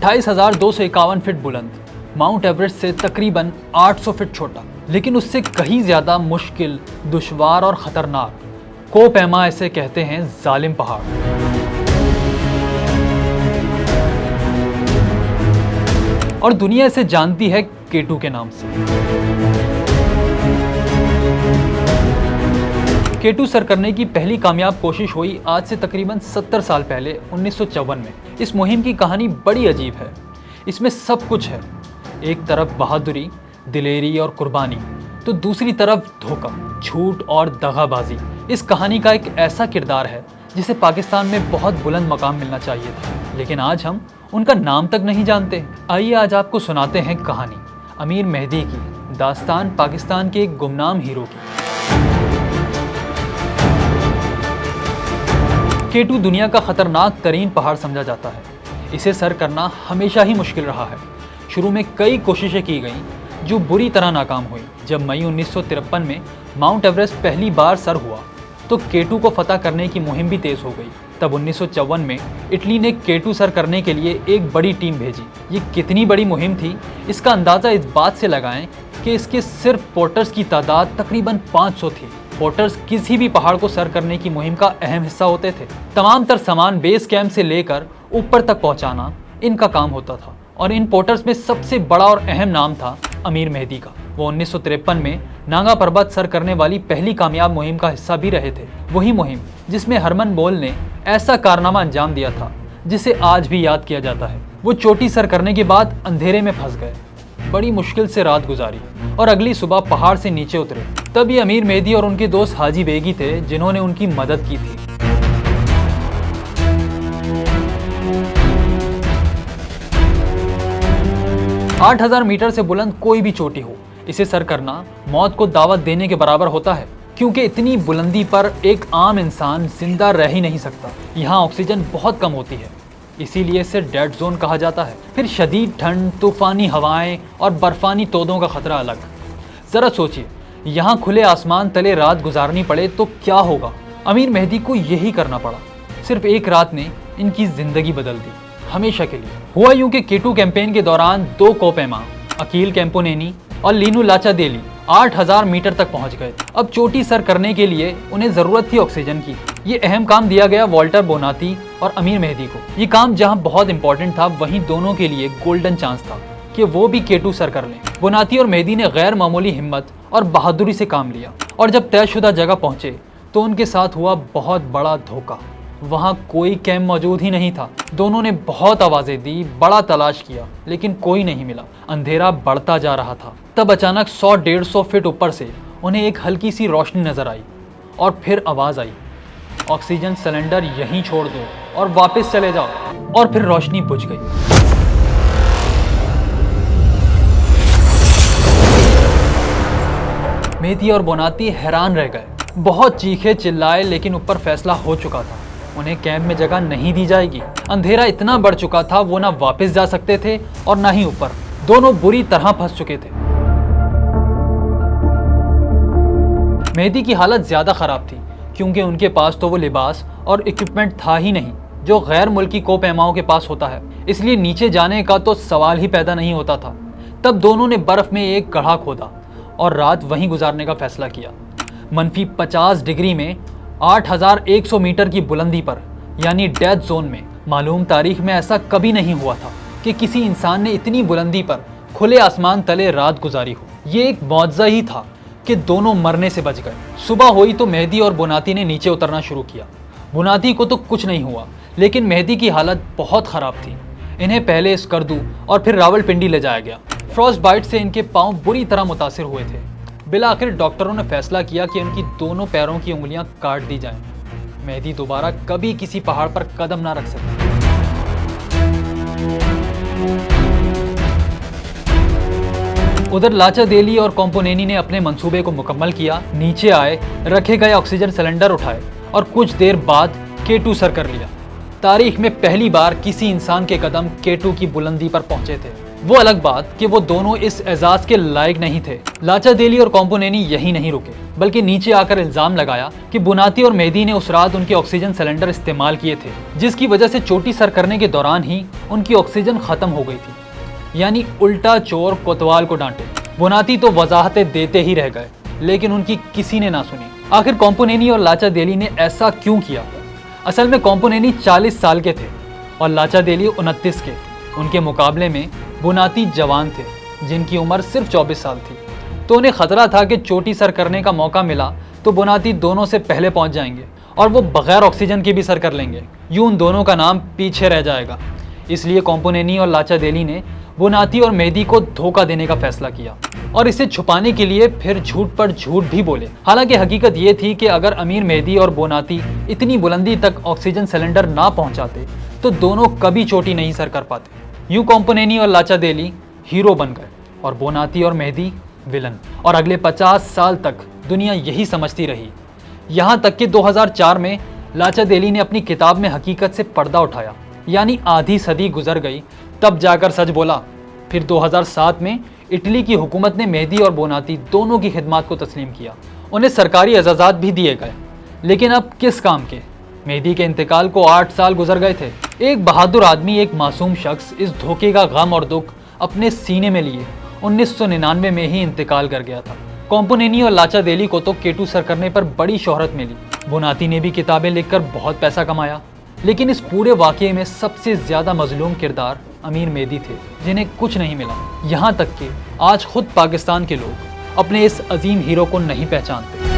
28,251 feet बुलंद, mount Everest से तकरीबन 800 फीट छोटा, लेकिन उससे कहीं ज्यादा मुश्किल, दुश्वार और खतरनाक। कोपैमा इसे कहते हैं जालिम पहाड़। और दुनिया इसे जानती है K2 के नाम से। K2 सर करने की पहली कामयाब कोशिश हुई आज से तकरीबन 70 साल पहले 1954 में। इस मुहिम की कहानी बड़ी अजीब है। इसमें सब कुछ है, एक तरफ बहादुरी, दिलेरी और कुर्बानी, तो दूसरी तरफ धोखा, झूठ और दगाबाजी। इस कहानी का एक ऐसा किरदार है जिसे पाकिस्तान में बहुत बुलंद मकाम मिलना चाहिए था, लेकिन आज हम उनका नाम तक नहीं जानते। आइए आज आपको सुनाते हैं कहानी अमीर मेहदी की, दास्तान पाकिस्तान के एक गुमनाम हीरो की। K2 दुनिया का खतरनाक तरीन पहाड़ समझा जाता है। इसे सर करना हमेशा ही मुश्किल रहा है। शुरू में कई कोशिशें की गईं जो बुरी तरह नाकाम हुई। जब मई 1953 में माउंट एवरेस्ट पहली बार सर हुआ तो K2 को फतह करने की मुहिम भी तेज हो गई। तब 1954 में इटली ने K2 सर करने के लिए एक बड़ी टीम भेजी। ये कितनी बड़ी मुहिम थी, इसका अंदाज़ा इस बात से लगाएं कि इसके सिर्फ पोर्टर्स की तादाद तकरीबन 500 थी। पोर्टर्स किसी भी पहाड़ को सर करने की मुहिम का अहम हिस्सा होते थे। तमाम तर सामान बेस कैंप से लेकर ऊपर तक पहुंचाना इनका काम होता था। और इन पोर्टर्स में सबसे बड़ा और अहम नाम था अमीर मेहदी का। वो 1953 में नागा पर्वत सर करने वाली पहली कामयाब मुहिम का हिस्सा भी रहे थे। वही मुहिम जिसमें हरमन बोल ने ऐसा कारनामा अंजाम दिया था जिसे आज भी याद किया जाता है। वो चोटी सर करने के बाद अंधेरे में फंस गए, बड़ी मुश्किल से रात गुजारी और अगली सुबह पहाड़ से नीचे उतरे। तभी अमीर मेहदी और उनके दोस्त हाजी बेगी थे जिन्होंने उनकी मदद की थी। आठ 8,000 मीटर से बुलंद कोई भी चोटी हो, इसे सर करना मौत को दावत देने के बराबर होता है, क्योंकि इतनी बुलंदी पर एक आम इंसान जिंदा रह ही नहीं सकता। यहाँ ऑक्सीजन बहुत कम होती है, इसीलिए इसे डेड जोन कहा जाता है। फिर शदीद ठंड, तूफानी हवाएं और बर्फानी तोदों का खतरा अलग। जरा सोचिए, यहाँ खुले आसमान तले रात गुजारनी पड़े तो क्या होगा। अमीर मेहदी को यही करना पड़ा। सिर्फ एक रात ने इनकी जिंदगी बदल दी, हमेशा के लिए। हुआ यूं कि K2 कैंपेन के दौरान 2 कोपैमा, अकील कैंपोनेनी और लीनू लाचादेली 8,000 मीटर तक पहुंच गए। अब चोटी सर करने के लिए उन्हें जरूरत थी ऑक्सीजन की। ये अहम काम दिया गया वॉल्टर बोनाती और अमीर मेहदी को। ये काम जहां बहुत इंपॉर्टेंट था, वहीं दोनों के लिए गोल्डन चांस था कि वो भी K2 सर कर लें। बोनाती और मेहदी ने गैर मामूली हिम्मत और बहादुरी से काम लिया और जब तयशुदा जगह पहुंचे तो उनके साथ हुआ बहुत बड़ा धोखा। वहाँ कोई कैंप मौजूद ही नहीं था। दोनों ने बहुत आवाज़ें दी, बड़ा तलाश किया, लेकिन कोई नहीं मिला। अंधेरा बढ़ता जा रहा था। तब अचानक 100-150 फीट ऊपर से उन्हें एक हल्की सी रोशनी नजर आई और फिर आवाज़ आई, ऑक्सीजन सिलेंडर यहीं छोड़ दो और वापस चले जाओ। और फिर रोशनी बुझ गई। मेहदी और बोनाती हैरान रह गए। बहुत चीखे चिल्लाए, लेकिन ऊपर फैसला हो चुका था, उन्हें कैंप में जगह नहीं दी जाएगी। अंधेरा इतना बढ़ चुका था, वो ना वापस जा सकते थे और ना ही ऊपर। दोनों बुरी तरह फंस चुके थे। मेहदी की हालत ज्यादा खराब थी क्योंकि उनके पास तो वो लिबास और इक्विपमेंट था ही नहीं जो गैर मुल्की कोपैमाओं के पास होता है, इसलिए नीचे जाने का तो सवाल ही पैदा नहीं होता था। तब दोनों ने बर्फ में एक गड्ढा खोदा और रात वहीं गुजारने का फैसला किया। -50 डिग्री में 8,100 मीटर की बुलंदी पर, यानी डेथ जोन में। मालूम तारीख में ऐसा कभी नहीं हुआ था कि किसी इंसान ने इतनी बुलंदी पर खुले आसमान तले रात गुजारी हो। ये एक मौजज़ा ही था कि दोनों मरने से बच गए। सुबह हुई तो मेहदी और बोनाती ने नीचे उतरना शुरू किया। बोनाती को तो कुछ नहीं हुआ, लेकिन मेहदी की हालत बहुत ख़राब थी। इन्हें पहले स्कर्दू और फिर रावलपिंडी ले जाया गया। फ्रॉस्ट बाइट से इनके पाँव बुरी तरह मुतासिर हुए थे। बिला आखिर डॉक्टरों ने फैसला किया कि उनकी दोनों पैरों की उंगलियां काट दी जाएं। मेहदी दोबारा कभी किसी पहाड़ पर कदम ना रख सके। उधर लाचादेली और कॉम्पोनेनी ने अपने मंसूबे को मुकम्मल किया। नीचे आए, रखे गए ऑक्सीजन सिलेंडर उठाए और कुछ देर बाद K2 सर कर लिया। तारीख में पहली बार किसी इंसान के कदम K2 की बुलंदी पर पहुंचे थे। वो अलग बात कि वो दोनों इस एजाज के लायक नहीं थे। लाचा देली और कॉम्पोनेनी यही नहीं रुके, बल्कि नीचे आकर इल्जाम लगाया कि बुनाती और मेहदी ने उस रात उनके ऑक्सीजन सिलेंडर इस्तेमाल किए थे, जिसकी वजह से चोटी सर करने के दौरान ही उनकी ऑक्सीजन खत्म हो गई थी। यानी उल्टा चोर कोतवाल को डांटे। बुनाती तो वजाहतें देते ही रह गए, लेकिन उनकी किसी ने ना सुनी। आखिर कॉम्पोनेनी और लाचा देली ने ऐसा क्यों किया? असल में कॉम्पोनेनी 40 साल के थे और लाचा देली 29 के। उनके मुकाबले में बुनाती जवान थे, जिनकी उम्र सिर्फ 24 साल थी। तो उन्हें खतरा था कि चोटी सर करने का मौका मिला तो बुनाती दोनों से पहले पहुंच जाएंगे और वो बगैर ऑक्सीजन के भी सर कर लेंगे। यूं उन दोनों का नाम पीछे रह जाएगा। इसलिए कॉम्पोनेनी और लाचा देली ने बुनाती और मेहदी को धोखा देने का फैसला किया और इसे छुपाने के लिए फिर झूठ पर झूठ भी बोले। हालांकि हकीकत ये थी कि अगर अमीर मेहदी और बुनाती इतनी बुलंदी तक ऑक्सीजन सिलेंडर ना पहुंचाते तो दोनों कभी चोटी नहीं सर कर पाते। यूं कॉम्पोनेनी और लाचा देली हीरो बन गए और बुनाती और मेहदी विलन। और अगले 50 साल तक दुनिया यही समझती रही। यहाँ तक कि 2004 में लाचा देली ने अपनी किताब में हकीकत से पर्दा उठाया, यानी आधी सदी गुजर गई तब जाकर सच बोला। फिर 2007 में इटली की हुकूमत ने मेहदी और बुनाती दोनों की खिदमत को तस्लीम किया। उन्हें सरकारी एजाज़ात भी दिए गए, लेकिन अब किस काम के? मेहदी के इंतकाल को 8 साल गुजर गए थे। एक बहादुर आदमी, एक मासूम शख्स इस धोखे का गम और दुख अपने सीने में लिए 1999 में ही इंतकाल कर गया था। कॉम्पोनेनी और लाचा देली को तो K2 सर करने पर बड़ी शोहरत मिली। बुनाती ने भी किताबें लिखकर बहुत पैसा कमाया, लेकिन इस पूरे वाक़ये में सबसे ज़्यादा मजलूम किरदार अमीर मेहदी थे, जिन्हें कुछ नहीं मिला। यहाँ तक कि आज खुद पाकिस्तान के लोग अपने इस अजीम हीरो को नहीं पहचानते।